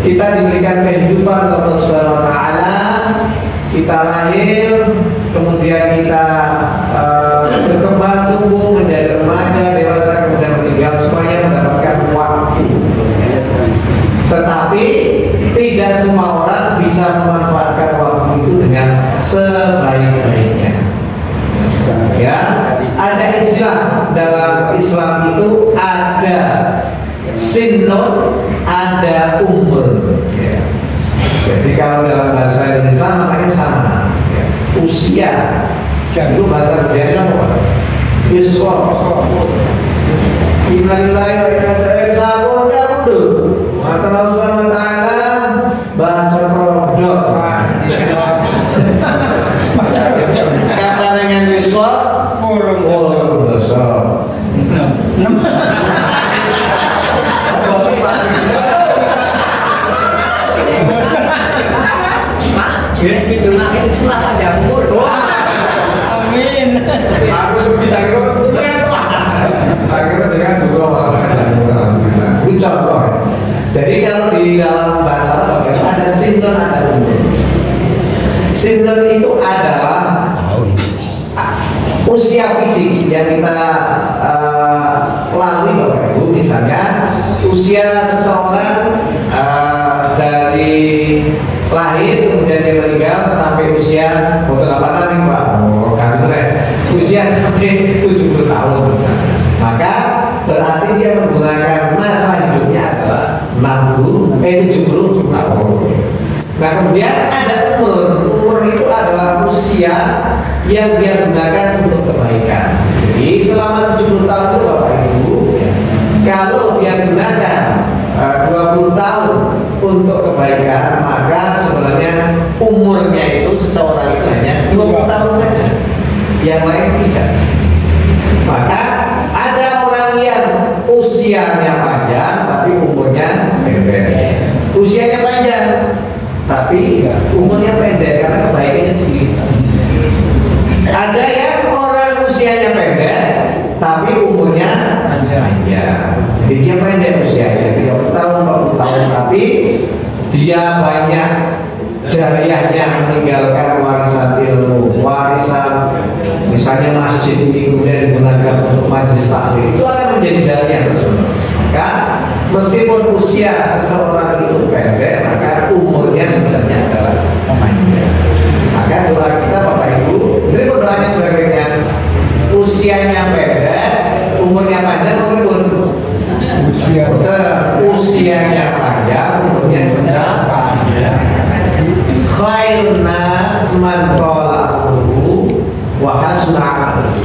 kita diberikan kehidupan oleh Allah Subhanahu wa taala, kita lahir, kemudian kita berkembang tumbuh menjadi remaja, dewasa, kemudian meninggal, semuanya mendapatkan waktu. Tetapi tidak semua orang bisa memanfaatkan waktu itu dengan sebaik-baiknya. Ya, ada istilah dalam Islam itu ada sinun, ada umur. Ya. Jadi kalau dalam bahasa Indonesia makanya sama. Ya. Usia, itu bahasa Indonesia apa? Iswa. Innalillahi wa inna ilaihi raji'un. Maka Allah Subhanahu wa taala baca produk. Kata dengan iswa urung dosa. Itu makin tua pada umur. Amin. Aku bisa ikut akhirnya dengan juga itu contoh. Jadi kalau di dalam bahasa Arab ada sinun, ada umur. Sinun itu adalah usia fisik yang kita lalui Bapak Ibu. Misalnya usia seseorang dari lahir kemudian dia meninggal sampai usia berapa tahun Pak? Oh, usia sampai 70 tahun misalnya. Maka berarti dia menggunakan masa hidupnya adalah 70 tahun. Nah kemudian ada umur. Umur itu adalah usia yang dia gunakan untuk kebaikan. Jadi selama 70 tahun itu Bapak Ibu, kalau dia gunakan 20 tahun untuk kebaikan, maka sebenarnya umurnya itu seseorang itu hanya 20 tahun saja, yang lain tidak. Maka ada orang yang usianya panjang tapi umurnya pendek. Usianya panjang tapi umurnya pendek karena kebaikannya sedikit. Ada yang orang usianya pendek tapi umurnya panjang. Jadi dia pendek usianya 30 tahun, 40 tahun, tapi dia banyak jariahnya meninggalkan warisan ilmu, warisan misalnya masjid ini kemudian digunakan untuk majelis taklim, itu akan menjadi jariah tersebut. Maka meskipun usia seseorang itu pendek, maka umurnya sebenarnya adalah panjang. Maka doa kita Bapak Ibu, jadi doanya sebagainya, usianya pendek, umurnya panjang, usianya panjang, umurnya panjang. Khairun nas man qala umruhu wa hasuna amaluhu.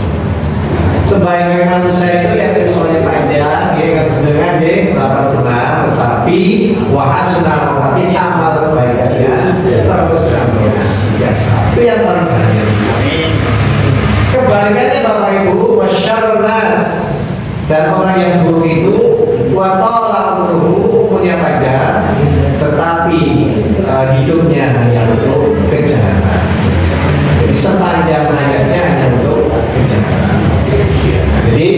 Sebaik-baik manusia itu yang usianya panjang, dia kan sedangkan dia berapa benar, tetapi wa hasuna amaluhu, amal kebaikannya terus sempurna. Itu yang paling banyak. Kebalikannya Bapak Ibu, wasyarrun nas, dan orang yang buruk itu wa qala umruhu, umurnya panjang tetapi hidupnya hanya untuk kejahatan. Jadi sepanjang hayatnya hanya untuk kejahatan. Jadi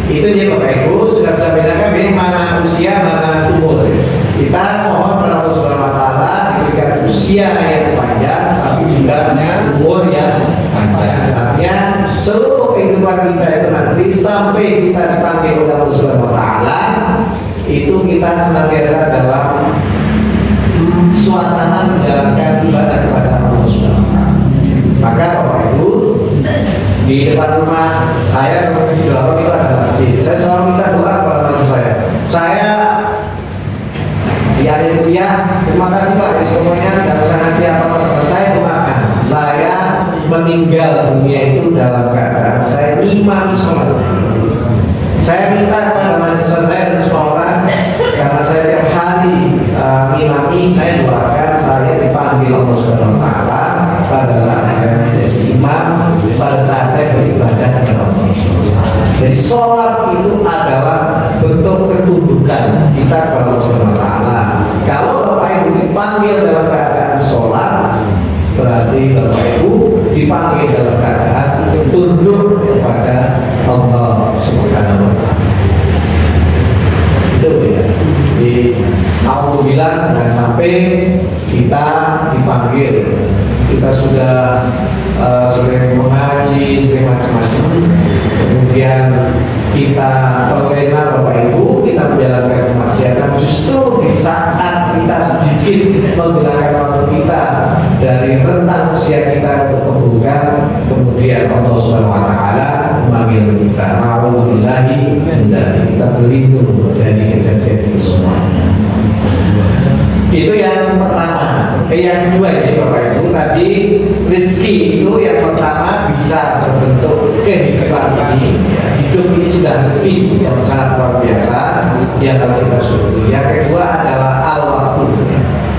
itu dia Bapak Ibu sudah bisa bedakan mana usia mana umur. Kita mohon kepada Allah Subhanahu wa taala diberikan usia yang panjang tapi juga umur yang panjang. Artinya seluruh kehidupan kita itu nanti sampai kita dipanggil oleh Allah Subhanahu wa taala itu kita senantiasa dalam suasana menjalankan ibadah kepada Allah Subhanahu wa taala. Maka Bapak Ibu di depan rumah saya mengisi doa itu ada masjid. Saya selalu minta doa kepada masjid saya. Saya di akhir kuliah, terima kasih Pak, semuanya tidak usah ngasih apa-apa. Saya doakan saya meninggal dunia itu dalam keadaan saya imam sholat. Saya minta kepada mahasiswa saya dan semua orang, karena saya tiap hari mengimami, saya doakan saya dipanggil Allah Subhanahu wa taala pada saat saya menjadi imam, pada saat saya beribadah kepada Allah. Jadi sholat itu adalah bentuk ketundukan kita kepada Allah Subhanahu wa taala. Kalau Bapak Ibu dipanggil dalam keadaan sholat, berarti Bapak Ibu dipanggil dalam keadaan tunduk kepada Allah Subhanahu wa taala. Itu ya. Di Alhamdulillah jangan sampai kita dipanggil, kita sudah sering mengaji, sering macam-macam, kemudian kita terlena Bapak Ibu, kita menjalankan kemaksiatan, justru di saat kita sedikit menggunakan waktu kita dari rentang usia kita untuk keburukan, kemudian Allah Subhanahu Wa Taala memanggil kita. Alhamdulillahi, kita berlindung dari kejadian itu semua. Itu yang pertama. Yang kedua ini Bapak Ibu, tadi rezeki itu yang pertama bisa berbentuk kehidupan ini. Hidup ini sudah rezeki yang sangat luar biasa yang harus kita syukuri. Yang kedua adalah al-waktu.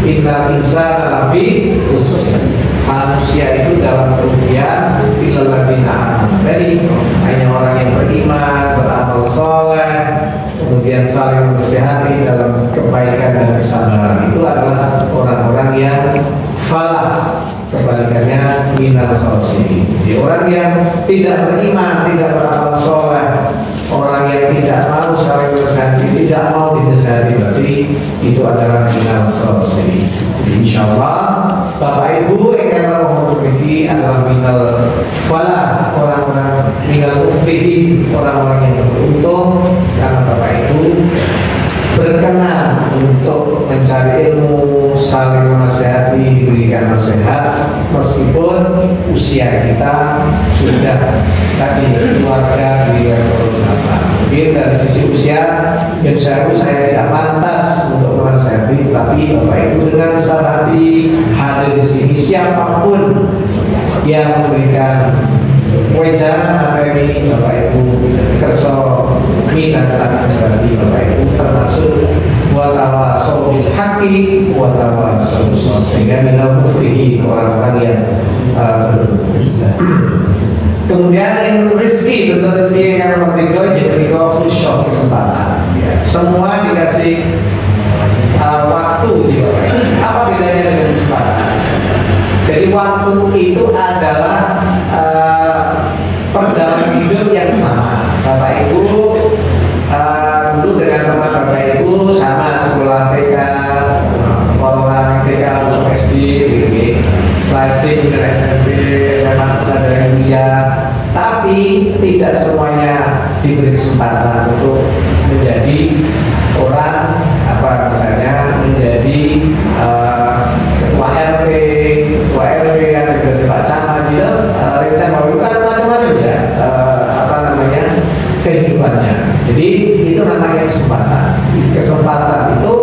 Innal insana lafi khusr. Manusia itu dalam kerugian illal ladzina amanu. Jadi hanya orang yang beriman, beramal soleh, kemudian saling menasihati dalam kebaikan dan kesabaran, itu adalah orang-orang yang falah, kebalikannya minal khosirin. Jadi orang yang tidak beriman, tidak beramal soleh, orang yang tidak mau saling menasihati, tidak mau dinasihati, berarti itu adalah minal khosirin. Insyaallah Bapak Ibu yang menghormati adalah minal falah, orang-orang minal muflihin, orang-orang yang beruntung karena Bapak Ibu berkenan untuk mencari ilmu, saling menasihati, diberikan nasihat meskipun usia kita sudah tadi keluarga di level berapa. Mungkin dari sisi usia yang saya tidak pantas untuk menasihati, tapi Bapak Ibu dengan besar hati hadir di sini, siapapun yang memberikan wejangan materi ini Bapak Ibu kerso minat bagi Bapak Ibu, termasuk watawasau bil haqqi watawasau bis sabr, sehingga minal muflihin, orang-orang yang kemudian yang rezeki, bentuk rezeki yang nomor 3 jadi shock, kesempatan ya. Semua dikasih waktu gitu. Apa bedanya dengan kesempatan? Jadi waktu itu adalah perjalanan hidup yang sama. Bapak Ibu dulu dengan teman Bapak Ibu sama sekolah TK, orang TK langsung SD, setelah SD juga SMP, SMA ada kuliah. Tapi tidak semuanya diberi kesempatan untuk menjadi orang misalnya menjadi ketua RT, ketua RW, ada juga Pak Camat, rencana bukan macam-macam ya, kehidupannya. Jadi itu namanya kesempatan. Kesempatan itu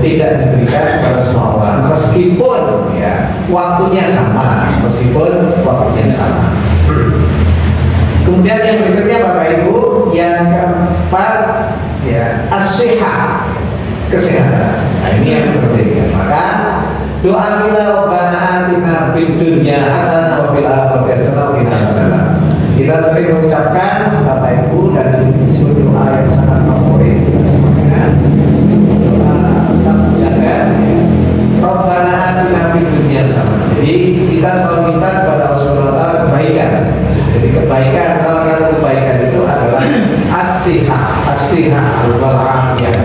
tidak diberikan kepada semua orang, meskipun ya waktunya sama, Kemudian yang berikutnya Bapak Ibu, yang keempat ya as-sihah, kesehatan. Nah ini yang penting. Maka doa kita Rabbana atina fid dunya hasanah wa fil akhirati hasanah wa qina adzabannar. Kita sering mengucapkan Bapak Ibu dan disebut doa yang sangat favorit kita semuanya. Doa sang jagat. Rabbana atina fid dunya hasanah. Jadi kita selalu minta kepada Allah Subhanahu wa taala kebaikan. Jadi kebaikan, salah satu kebaikan itu adalah as-sihah wal afiyah.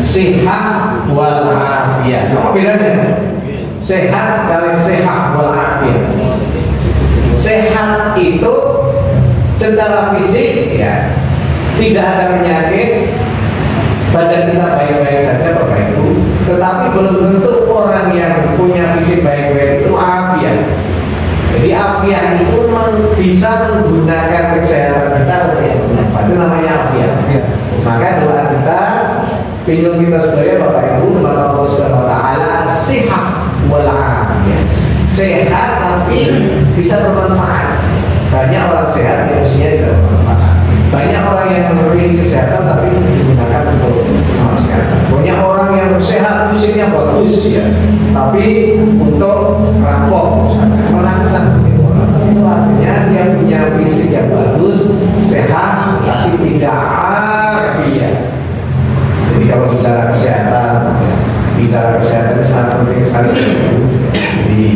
Sihah wal afiyah. Apa bedanya? Sehat dari sehat wal afiyah. Sehat itu secara fisik ya tidak ada penyakit, badan kita baik-baik saja Bapak Ibu. Tetapi belum tentu orang yang punya fisik baik-baik itu afiat. Jadi afiat itu bisa menggunakan kesehatan kita untuk yang bermanfaat. Itu namanya afiat. Maka doa kita, pinjam kita sebagai Bapak Ibu kepada Allah Subhanahu wa taala sehat wal afiyah. Sehat tapi bisa bermanfaat. Banyak orang sehat yang usianya tidak bermanfaat. Banyak orang yang memiliki kesehatan tapi digunakan untuk kesehatan. Banyak orang yang sehat fisiknya bagus ya, tapi untuk rampok, melakukan itu artinya dia punya fisik yang bagus, sehat, tapi tidak afiat. Jadi kalau bicara kesehatan itu sangat penting sekali. Jadi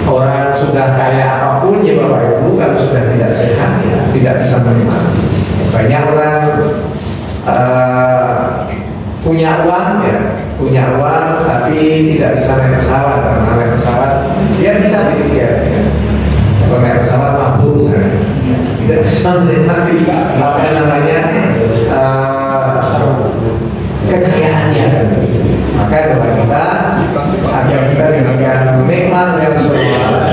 orang sudah kaya apapun ya Bapak Ibu, kalau sudah tidak sehat ya tidak bisa menikmati. Banyak orang punya uang ya punya uang tapi tidak bisa naik pesawat, karena naik pesawat dia bisa beli tiket ya. Kalau naik pesawat mampu misalnya tidak bisa menikmati apa namanya kekayaannya. Maka doa kita agar kita diberikan nikmat yang semua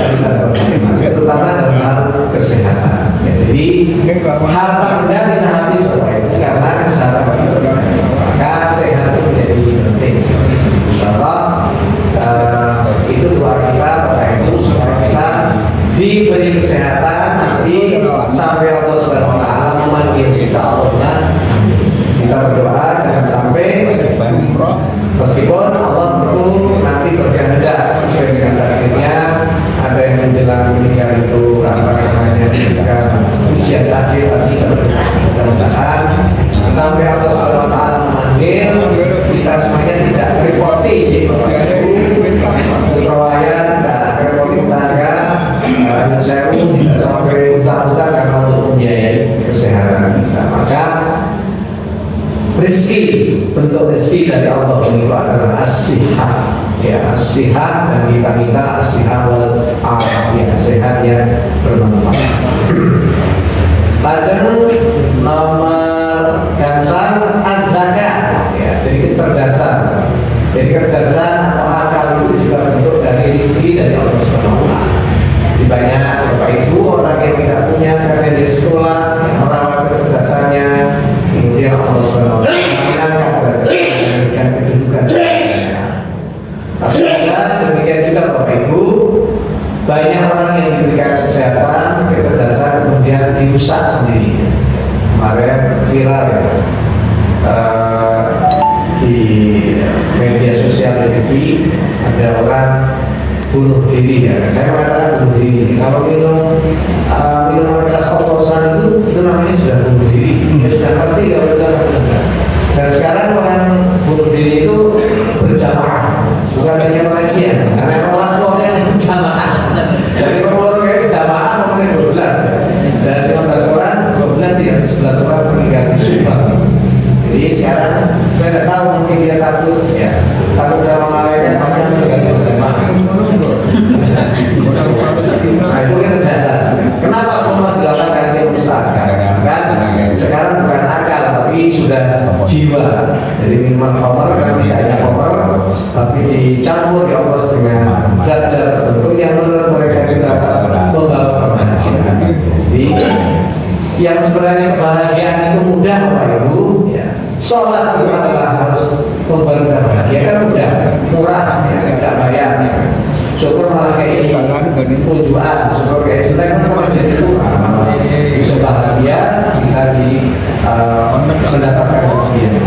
terutama dalam hal kesehatan ya. Jadi harta benda bisa habis karena kesehatan kita, maka sehat itu menjadi penting. Insyaallah itu doa kita pada itu supaya kita diberi kesehatan nanti sampai Allah Subhanahu Wa Taala memanggil kita. Allahnya kita berdoa jangan sampai meskipun Allah tentu nanti terkehendak sesuai dengan takdirnya. Ada yang menjelang meninggal itu apa namanya ketika ujian sakit tadi mudah-mudahan sampai Allah Subhanahu Wa Taala memanggil kita semuanya tidak repoti riwayat tidak repoti tetangga saya tidak sampai utang-utang karena untuk membiayai kesehatan kita. Maka rezeki, bentuk rezeki dari Allah itu adalah as-sihat ya, as-sihat, dan kita minta as-sihat wal afiyah, sehat yang bermanfaat. Lajeng nomor gansal ad-zakat ya, jadi kecerdasan. Jadi kecerdasan atau akal itu juga bentuk dari rezeki dari Allah Subhanahu wa taala. Di banyak Bapak Ibu orang yang tidak punya karena di sekolah yang merawat kecerdasannya, kemudian Allah Subhanahu wa taala mengangkat dan kedudukan. Tapi demikian juga Bapak Ibu, banyak orang yang diberikan kesehatan, kecerdasan, kemudian dirusak sendiri. Kemarin viral ya, di media sosial TV ada orang bunuh diri ya. Saya mengatakan bunuh diri. Kalau minum keras oplosan itu namanya sudah bunuh diri. Dia sudah ngerti kalau kita lakukan. Dan sekarang orang bunuh diri itu berjamaah, bukan hanya pengajian. Karena kelas yang berjamaah. Dari pembunuh itu jamaah mungkin 12 ya. Dan 15 orang, 12 ya, 11 orang meninggal di Subang. Jadi sekarang saya tidak tahu, mungkin dia takut ya, takut sama malaikat, makanya meninggal berjamaah. Nah itu kan dasar. Kenapa Allah dilakukan dia rusak? Kan sekarang bukan akal tapi sudah jiwa. Jadi minuman khamar kan tidak hanya khamar tapi dicampur dioplos dengan zat-zat tertentu yang menurut mereka tidak membawa kebahagiaan. Jadi yang sebenarnya kebahagiaan itu mudah Bapak Ibu ya. Sholat itu adalah harus memberi kebahagiaan, kan mudah, murah ya, tidak bayar ya. Syukur malah kayak ini tujuan, syukur kayak sedang masjid itu bisa bahagia, bisa mendapatkan rezeki.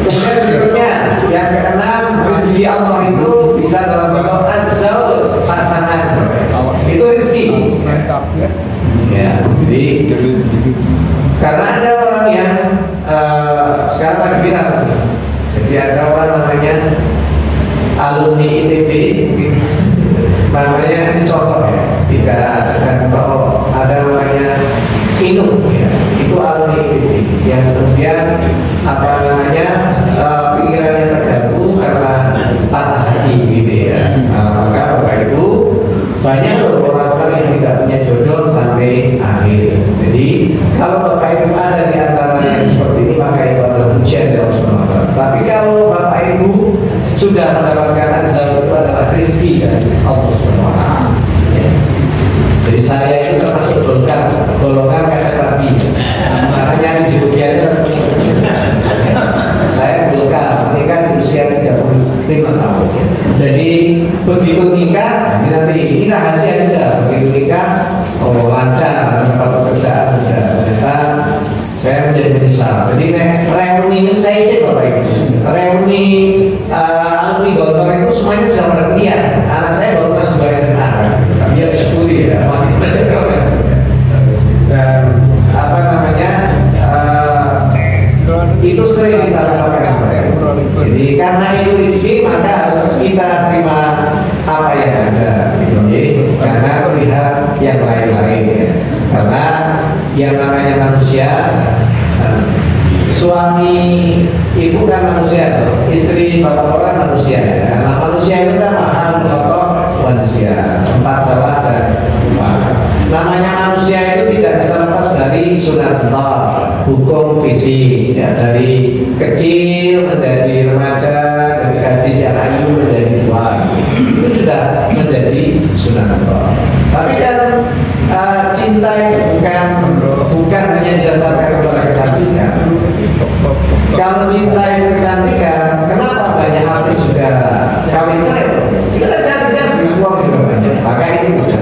Kemudian berikutnya yang keenam, rezeki Allah itu bisa dalam bentuk az-zawj, pasangan. Itu rezeki. Ya, jadi karena ada orang yang sekarang lagi viral. Jadi ada orang namanya alumni ITB, namanya ini contoh ya, tidak sedang oh, ada namanya Inu ya, itu alumni ITB yang kemudian apa namanya pikirannya terganggu karena patah hati gitu ya. Maka Bapak Ibu banyak orang-orang yang tidak punya jodoh sampai akhir. Jadi kalau Bapak Ibu ada di antara yang seperti ini, maka itu adalah ujian dari Allah Subhanahu wa taala. Tapi kalau Bapak Ibu sudah mendapatkan azab, itu adalah rezeki dari Allah Subhanahu wa taala. Jadi saya itu termasuk golongan kaset rapi. Makanya di ujiannya saya golongan menikah di usia 35 tahun. Jadi begitu nikah, nanti ini rahasia juga. Begitu nikah, oh lancar, dapat pekerjaan sudah. Ternyata saya menjadi menyesal. Jadi reuni ini saya isi Bapak Ibu. Reuni alumni Gontor itu semuanya sudah pada kuliah. Anak saya baru kelas 2 SMA. Dia syukuri ya, masih belajar ya. Dan apa namanya itu sering kita lakukan. Jadi karena itu rezeki, maka harus kita terima apa yang ada. Jadi karena melihat yang lain-lain ya. Karena yang namanya manusia suami ibu kan manusia, istri bapak kan manusia. Nah, manusia itu kan mahal kotor manusia, tempat salah dan namanya manusia itu tidak bisa lepas dari sunatullah, hukum fisik ya, dari kecil menjadi remaja, dari gadis yang ayu menjadi tua, itu sudah menjadi sunatullah. Tapi kan cinta itu bukan hanya didasarkan kepada kecantikan. Kalau cinta itu kecantikan, kenapa banyak artis juga kawin cerai? Kita kan cantik-cantik, uang juga banyak. Maka itu bukan.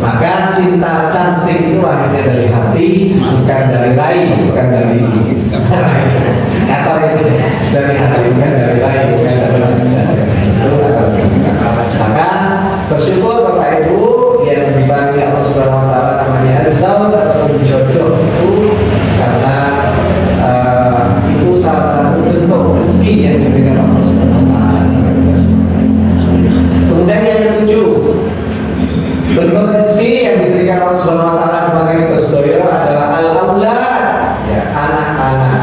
Maka cinta cantik itu akhirnya dari hati, bukan dari rai, bukan dari kasar itu, dari hati, bukan dari rai, bukan dari maka bersyukur Bapak Ibu yang dibantu Allah Subhanahu Wa Taala namanya zawj atau jodoh itu karena itu salah satu bentuk rezeki yang diberikan Allah Subhanahu Wa Taala. Kemudian yang ketujuh, bentuk rezeki yang diberikan Allah Subhanahu Wa Taala kepada kita sedaya adalah al-aulad, ya, anak-anak,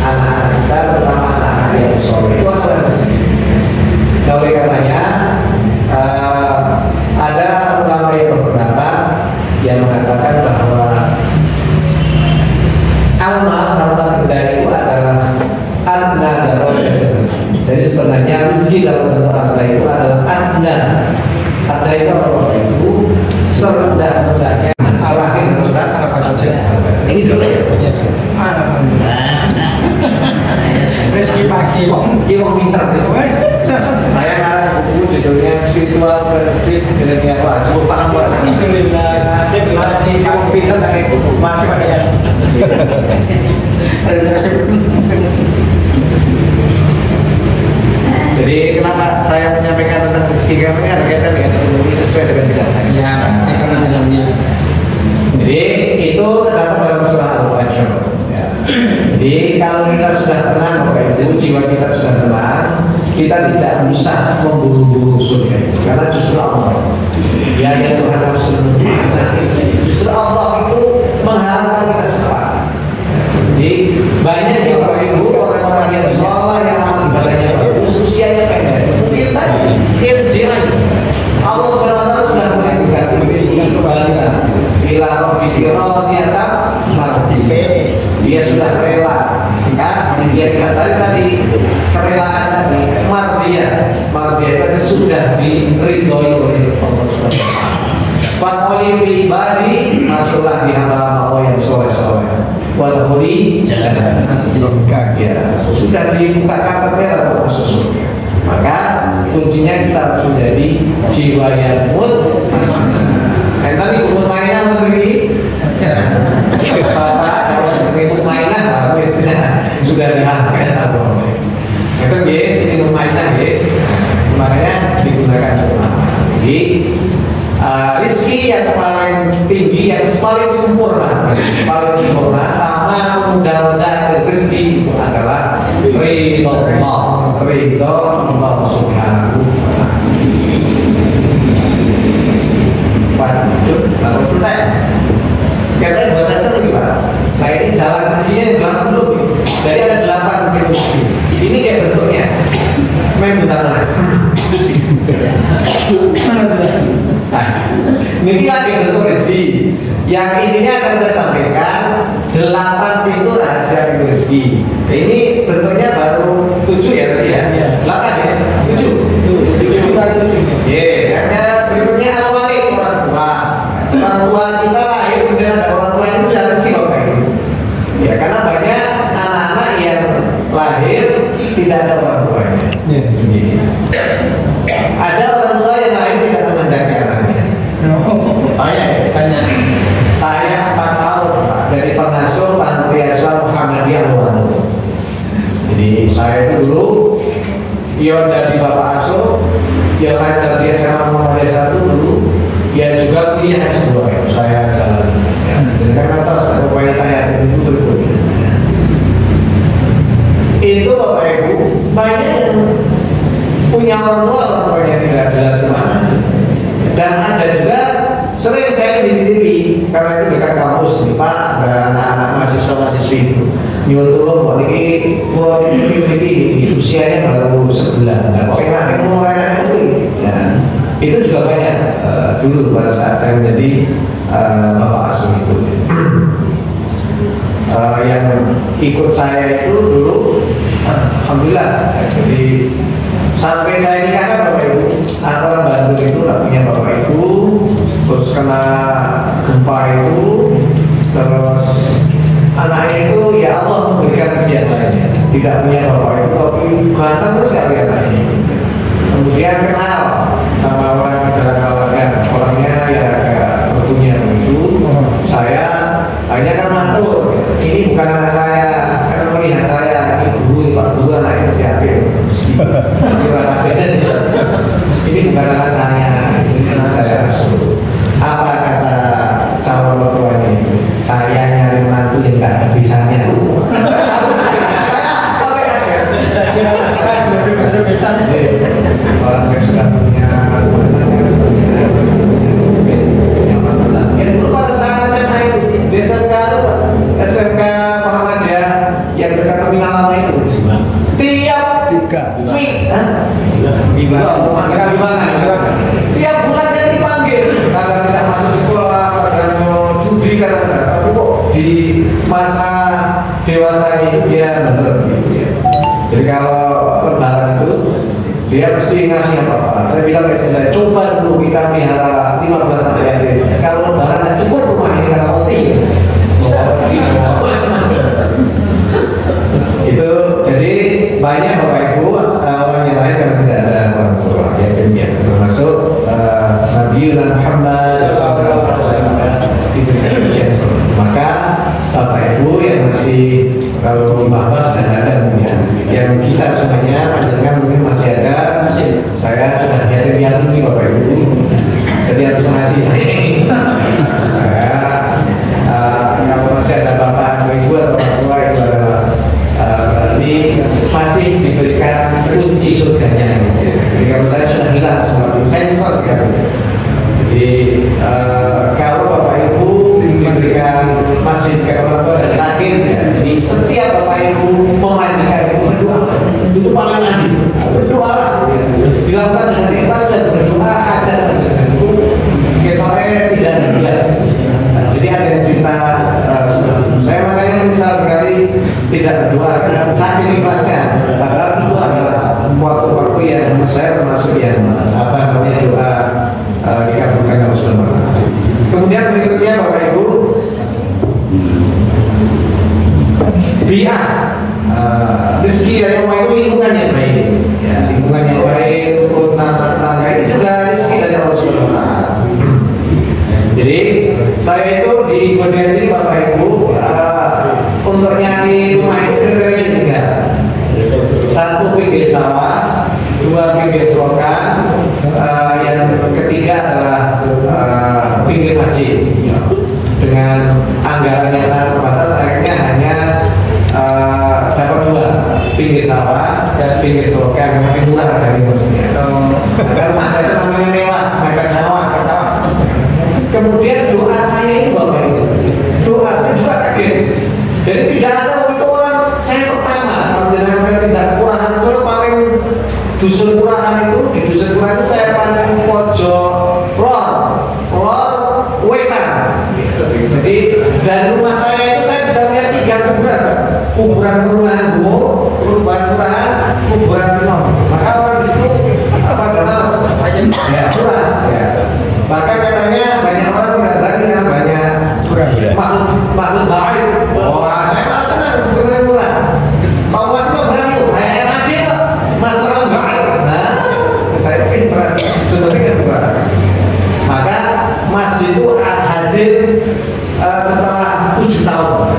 anak-anak kita, terutama anak-anak yang soleh itu adalah rezeki. Nah, oleh karenanya ada ulama yang berpendapat yang mengatakan bahwa amal harta benda itu adalah adna dalam rezeki. Jadi sebenarnya rezeki dalam bentuk harta itu adalah adna. Adna itu apa itu? Serendah-rendahnya. Terakhir surat Al-Fatihah. Ini dulu ya. Rezeki pagi. Kita pintar gitu. Saya ngarang buku judulnya Spiritual Prinsip Jadinya Wah, sebut paham buat Alhamdulillah. masih kamu pintar tak kayak buku Masih ada yang. Jadi kenapa saya menyampaikan tentang rezeki kami ada kaitan dengan ini sesuai dengan bidang saya. Ya, saya karena dalamnya. Jadi itu terdapat dalam surah Al-Fajr. Ya. Jadi kalau kita sudah tenang, Bapak Ibu, jiwa kita sudah tenang, kita tidak usah memburu-buru surga itu, karena justru Allah, ya Tuhan justru Allah itu mengharapkan kita cepat. Jadi banyak ya Bapak Ibu orang-orang yang sholat yang ibadahnya bagus, usianya pendek, mungkin tadi irji'an Allah SWT sudah mulai kembalikan bila video ternyata mati, dia sudah rela, kan? Dia dikatakan tadi kerelaan tadi mardia itu sudah diridhoi oleh Allah SWT. Fatoli fi ibadi masuklah di hamba Allah yang soleh-soleh. Walhuli ya sudah dibuka karpetnya atau masuk. Maka kuncinya kita harus menjadi jiwa yang mut. Tadi umur mainan begini. Bapak kalau umur mainan sudah diharapkan atau itu guys, ini mainan guys. Makanya digunakan semua. Jadi rezeki yang paling tinggi, yang paling sempurna, taman darajat rezeki itu adalah ridho Allah Subhanahu wa Ta'ala. Waduh, lalu selesai. Kira-kira bahasa sastra gimana? Nah ini jalan rezekinya yang belakang dulu. Jadi ada 8 pintu. Ini kayak bentuknya main buntangan. Nah, ini lagi bentuk rezeki. Yang ininya akan saya sampaikan 8 pintu rahasia pintu rezeki. Ini bentuknya baru 7 ya tadi ya? 8 ya? 7 karena berikutnya al-walid, orang tua. Orang tua kita lahir kemudian ada orang tua itu sudah rezeki Bapak Ibu. Ya karena banyak anak-anak yang lahir tidak ada orang tuanya. Ada orang tua yang lahir tidak memandang anaknya. Banyak. Saya 4 tahun Pak, dari pengasuh Panti Asuhan Muhammadiyah Luwanto. Jadi saya itu dulu dia jadi bapak asuh, dia ngajar di SMA Muhammadiyah 1 dulu, dia juga kuliah S2 ya, saya jalan. Jadi kan atas upaya tanya itu betul. Itu Bapak Ibu banyak yang punya orang tua yang tidak jelas kemana. Dan ada juga sering saya di TV karena itu dekat kampus nih Pak, ada anak-anak mahasiswa-mahasiswi itu nyuwun tulung kok ini usianya baru sebulan. Nah, kok enak mulai itu. Ya, itu juga banyak dulu pada saat saya menjadi bapak asuh itu. Yang ikut saya itu dulu, alhamdulillah. Jadi sampai saya nikah kan bapak ibu, orang Bandung itu nggak punya bapak ibu, terus kena gempa itu, terus anaknya itu ya Allah memberikan rezeki lainnya, tidak punya bapak ibu tapi ganteng terus nggak punya anaknya. Kemudian kenal sama orang kecelakaan, orangnya ya agak berpunya begitu. Saya hanya kan mantul, ini bukan anak saya, karena melihat saya ibu, pak guru anaknya mesti ambil. Ini bukan anak saya, ini anak saya. Apa kata calon mertuanya itu? Saya nyari mantu yang nggak ada bisanya. Saya sampai kaget. Orang yang sudah punya yang dulu pada saat SMA itu di SMK Muhammadiyah yang dekat terminal lama itu tiap tiap bulan dia dipanggil karena tidak masuk sekolah karena mau judi karena tapi kok di masa dewasa ini dia benar gitu ya. Jadi kalau lebaran itu dia mesti ngasih apa-apa. Saya bilang ke istri saya, coba dulu kita pelihara 15 sampai yatim. Kalau lebaran tidak cukup rumah ini karena roti. Itu jadi banyak bapak ibu orang yang lain yang tidak ada orang tua yatim ya, termasuk Nabi Muhammad maka bapak ibu yang masih kalau di Mahbas dan ada ya, yang kita semuanya panjenengan mungkin masih ada, saya sudah yatim nih bapak ibu, jadi harus mengasih saya. Saya kalau masih ada bapak ibu atau orang tua itu adalah berarti masih diberikan kunci surganya. Jadi kalau saya sudah hilang semua itu, saya nyesal sekali. Jadi kalau bapak ibu diberikan masjid ke orang tua dan sakit, ya, jadi setiap bapak ibu memandikan itu berdoa, itu paling nanti berdoa dilakukan dengan ikhlas dan berdoa hajat dengan itu kita tidak bisa. Jadi ada cerita saya makanya menyesal sekali tidak berdoa karena sakit ikhlasnya, padahal itu adalah waktu-waktu yang saya termasuk yang apa namanya doa dikabulkan sama Subhanahu. Kemudian berikutnya bapak ibu biar rezeki dari Allah itu lingkungan yang baik, ya, lingkungan yang baik, rukun sama tetangga itu juga rezeki dari Allah Subhanahu wa Ta'ala. Jadi saya itu di Indonesia bapak ibu untuk nyari rumah itu kriterianya 3. 1 pinggir sawah, 2 pinggir selokan, yang ketiga adalah pinggir masjid. Dengan anggaran yang sangat terbatas, akhirnya hanya dapat 2, pinggir sawah dan pinggir selokan yang masih murah dari maksudnya. Karena rumah saya itu namanya mewah, mepet sawah. Kemudian doa saya itu bapak itu, doa saya juga kaget. Jadi tidak ada waktu orang saya pertama kalau tidak sekurahan itu paling dusun kurahan itu di dusun kurahan itu saya paling pojok lor wetan. Jadi dari rumah saya itu saya bisa lihat 3 kuburan perumahan kuburan penuh. Maka orang di situ apa males ya kurang ya. Maka katanya banyak orang tidak berani karena banyak makhluk baik. Saya malah senang sebenarnya kurang. Pak Mas kok berani? Saya mati kok. Mas orang baik. Nah, saya mungkin berani sebenarnya kurang. Maka masjid itu hadir setelah 7 tahun.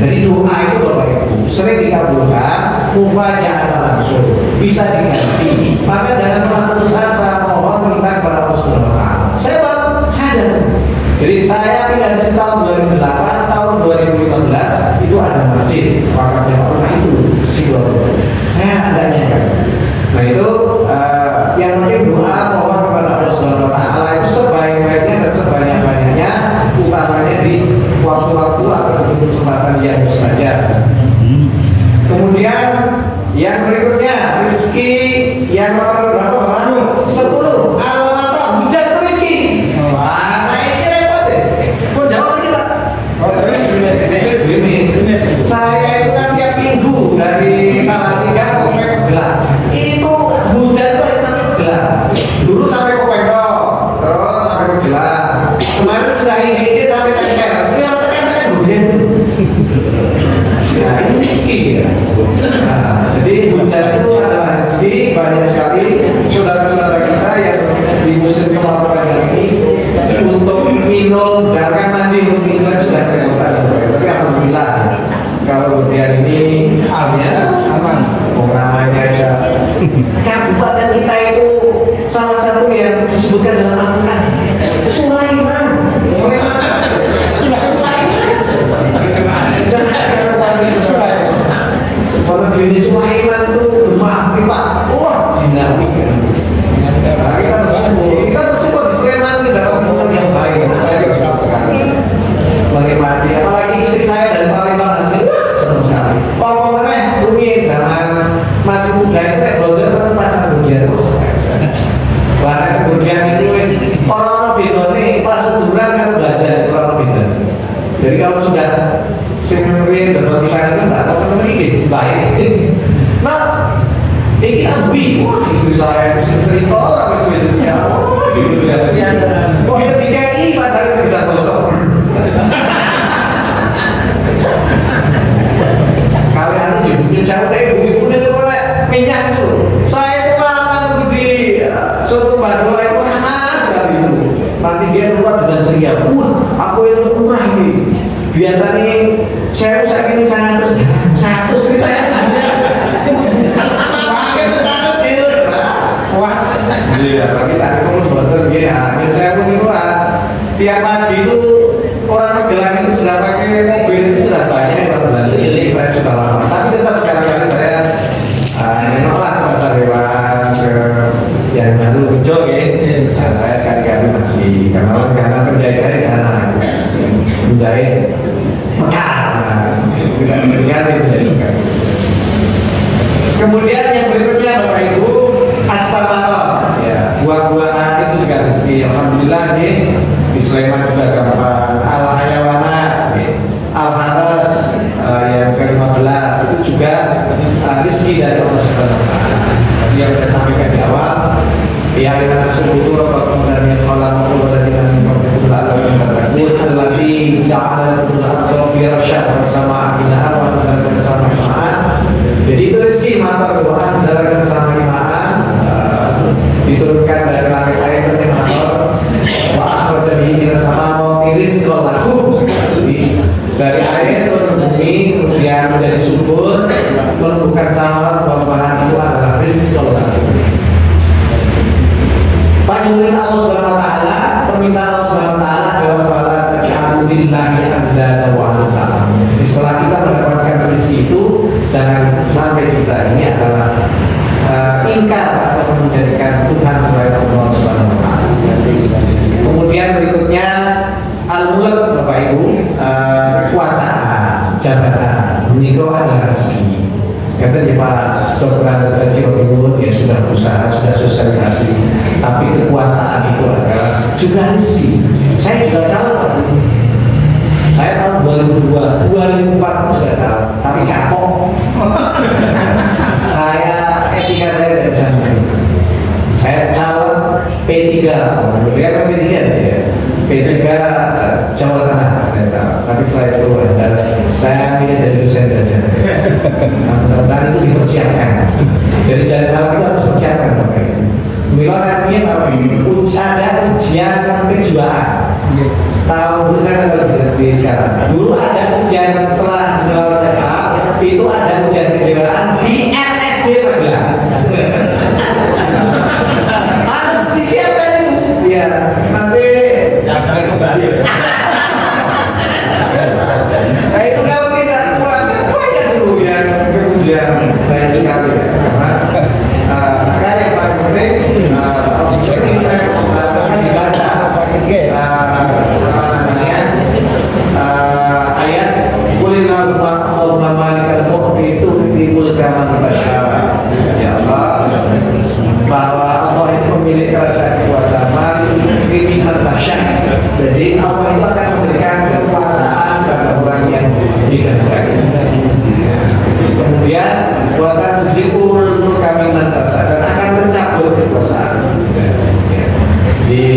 Jadi doa itu bapak ibu sering dikabulkan, mufajaat langsung bisa diganti. Maka jangan pernah putus asa, mohon minta kepada Allah Subhanahu wa Ta'ala. Saya baru sadar. Jadi saya pindah di tahun 2008, tahun 2015 itu ada masjid wakafnya orang itu Sidoarjo. Saya adanya kan. Nah itu yang penting doa mohon kepada Allah Subhanahu wa Ta'ala itu sebaik-baiknya dan sebanyak-banyaknya, utamanya di waktu-waktu atau kesempatan yang mustajab. Yang nomor berapa Bapak? 10. Al-mata hujan itu rezeki. Wah, saya ini repot ya. Kok jawab ini Pak? Gerimis. Saya itu kan tiap minggu dari Salatiga sampai ke Gelang. Itu hujan itu hanya sampai ke Gelang. Dulu sampai ke Pekdok, terus sampai ke Gelang. Kemarin sudah ini sampai ke Ker. Kalau tekan hujan. Nah, ini rezeki ya. Nah, jadi hujan itu adalah rezeki. Banyak sekali saudara-saudara kita yang di musim kemarau ini untuk minum dan mandi untuk minum sudah kelihatan. Tapi alhamdulillah kalau kemudian ini halnya aman. Namanya aja. Kabupaten kita itu salah satu yang disebutkan dalam Al-Quran. Sulaiman. Kalau di Sulaiman itu gemah pipa, wah jinawi. Nah, kita bersyukur di Sulaiman itu dapat hubungan yang baik. Saya bersyukur sekali menikmati. Apalagi istri saya dari Palembang asli, senang sekali. Pokoknya mungkin zaman masih muda itu belajar kan pasang hujan. Bahkan kemudian itu orang-orang bidone pas seduran kan belajar orang bidone. Jadi kalau sudah sering berbagi saya itu nggak tahu ini baik. Nah, ini ambil istri saya cerita orang istri-istrinya. Gitu ya. Kok itu DKI padahal tidak kosong. Kalian itu jauh dari bumi itu oleh minyak itu. Saya itu lama nunggu di suatu Madura itu panas sekali itu. Nanti dia keluar dengan ceria. Aku yang murah ini. Biasanya saya ini 100 ini saya aja. Pakai itu takut tidur. Puas. Iya, tapi saat itu betul dia. Dan saya pun itu tiap pagi itu orang Magelang itu sudah pakai mobil itu sudah banyak yang berlalu. Jadi saya sudah lama. Tapi tetap sekali-kali saya nolak ke pasar hewan ke yang baru hijau ya. Saya sekali-kali masih karena penjahit saya di sana menjahit mekar. Tidak mendengar itu. Kemudian yang berikutnya Bapak Ibu as-samarah, ya, buah-buahan itu juga rezeki. Alhamdulillah di Sulaiman juga gampang. Al-hayawana, al-haras yang ke-15 itu juga rezeki dari Allah Subhanahu wa taala. Tadi yang saya sampaikan di awal, ya lima subuh Rabbakum dan yang khalaqakum wa ladina min qablikum la'allakum tattaqun allati ja'ala lakum al-ardha firasyan was samaa'a bina'an wa anzala minas samaa'i ma'an. Jadi itu rezeki mata doa anzala sama ma'an, diturunkan dari langit air tertenang wa akhraja bihi minas samaa'i rizqan lakum. Dari air turun bumi kemudian menjadi subur, menumbuhkan samarat buah-buahan itu adalah rizqan lakum. Panjurin Allah Subhanahu wa taala, permintaan Allah Subhanahu wa taala adalah fala taj'alu lillahi andada wa antum. Setelah kita mendapatkan rezeki itu, jangan sampai kita ini adalah ingkar atau menjadikan Tuhan selain Allah Subhanahu wa taala. Kemudian berikutnya al-mulk Bapak Ibu, kekuasaan, jabatan. Menikah adalah rezeki. Kata Pak Sobrang Saji Ibu, ya sudah berusaha, sudah sosialisasi, tapi kekuasaan itu adalah juga rezeki. Saya juga calon, saya tahun 2004 sudah calon, tapi kapok. Etika saya tidak bisa menerima. Saya calon P3, kemudian P3 sih ya. P3 Jawa Tengah saya tahu, tapi setelah itu saya milih jadi dosen saja. Mudah-mudahan itu dipersiapkan. Jadi jangan salah, kita harus persiapkan Bapak Ibu. Mila nanti ada ujian kejiwaan. Tahun dulu saya kan di sekarang. Dulu ada ujian setelah general saya itu ada ujian kejiwaan di LSD Magelang. Harus disiapkan itu. Ya, nanti jangan kembali. Nah itu kalau tidak kuat, banyak dulu yang kemudian banyak sekali ya. Karena yang paling penting, ini saya usahakan dibaca ayat kulillahumma Allahumma malikal mulki tu'til mulka man tasha. Ya Allah, Jadi Allah itu akan memberikan kekuasaan pada orang yang dikehendaki. Kemudian buatan zikul kami mantasa dan akan mencabut kekuasaan. Jadi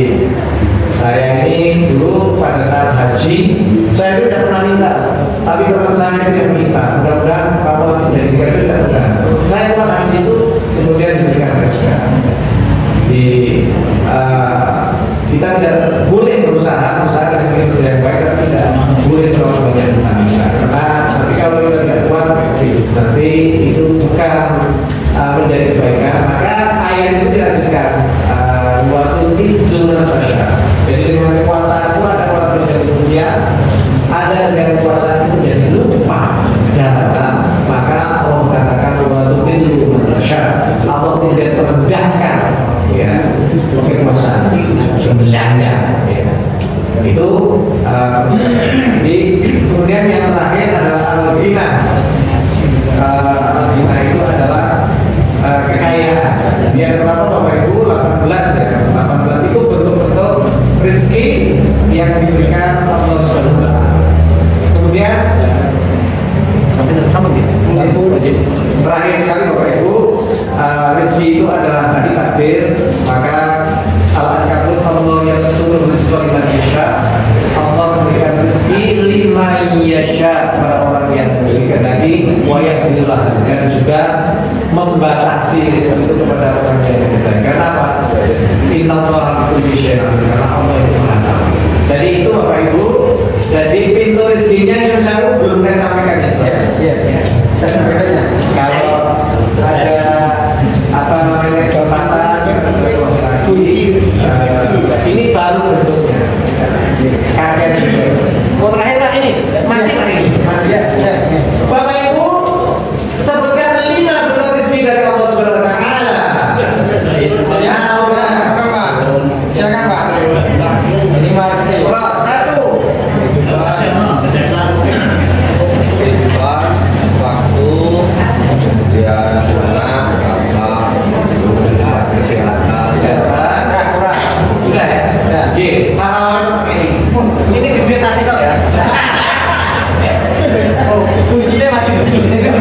saya ini dulu pada saat haji saya itu tidak pernah minta, tapi teman saya itu yang minta. Mudah-mudahan kamu masih jadi gaji tidak mudah. Saya pulang haji itu kemudian diberikan reska. Kita tidak boleh berusaha dengan kerja yang baik, tapi tidak boleh terlalu banyak minta. Karena nanti kalau kita tidak kuat, nanti itu bukan menjadi kebaikan. Maka ayat itu dilanjutkan. Waktu izunah tasya. Jadi dengan kekuasaan itu ada orang menjadi mulia, ada dengan kekuasaan itu menjadi lupa daratan. Maka Allah mengatakan waktu izunah tasya. Allah tidak merendahkan ya kekuasaan sebenarnya ya. Itu kemudian yang terakhir adalah al-ghina. Al-ghina itu adalah kekayaan. Dia berapa Bapak Ibu? 18 ya. 18 itu bentuk-bentuk rezeki yang diberikan Allah Subhanahu wa taala. Kemudian sama gitu. Terakhir sekali Bapak Ibu, rezeki itu adalah tadi takdir, maka Al-Ankabut Allah yang suruh rezeki liman yasha. Allah memberikan rezeki liman yasha pada orang yang dikehendaki, wa yaqdirullah, dan juga membatasi rezeki itu kepada orang yang dikehendaki. Karena apa? Innallaha kulli syai'in, karena Allah itu Maha Tahu. Jadi itu Bapak Ibu. Jadi pintu rezekinya yang saya belum saya sampaikan ya. Iya. Saya sampaikan ya. Kalau ada apa namanya kesempatan ini baru bentuknya. Kakek. Mau terakhir Pak ini masih ya. Bapak Ibu sebutkan 5 bentuk rezeki dari Allah Subhanahu wa taala. Silakan Pak. 5 rezeki. Waktu, kemudian anak, kesehatan. Sudah ya? Sudah. Salah ini gede tasnya dok ya. Oh, kuncinya masih di sini.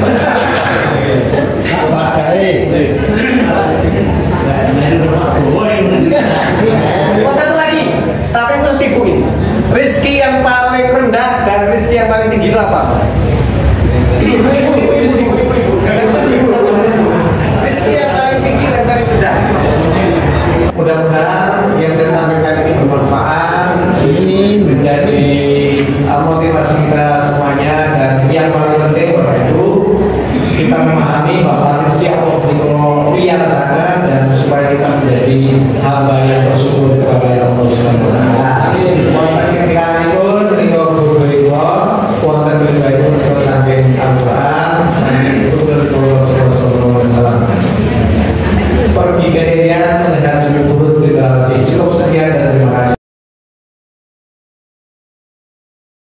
Oh, satu lagi. Tapi itu sibuin. Rizki yang paling rendah dan rizki yang paling tinggi itu apa? Rizki yang paling tinggi dan paling rendah. Mudah-mudahan